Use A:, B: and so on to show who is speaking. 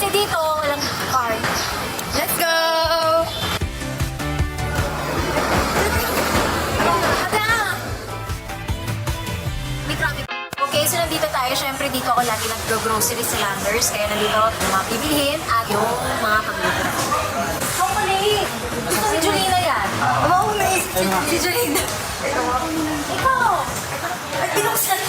A: Kasi dito, walang car.
B: Let's go!
A: May traffic. Okay, so nandito tayo. Siyempre, dito ako lagi nag-grocery sa Landers. Kaya nandito ako yung mga bibilihin at yung mga pagluto. Chocolate! Gusto si Julina yan.
B: Mauna si Jolina.
A: Ikaw! Ay, pinuksan.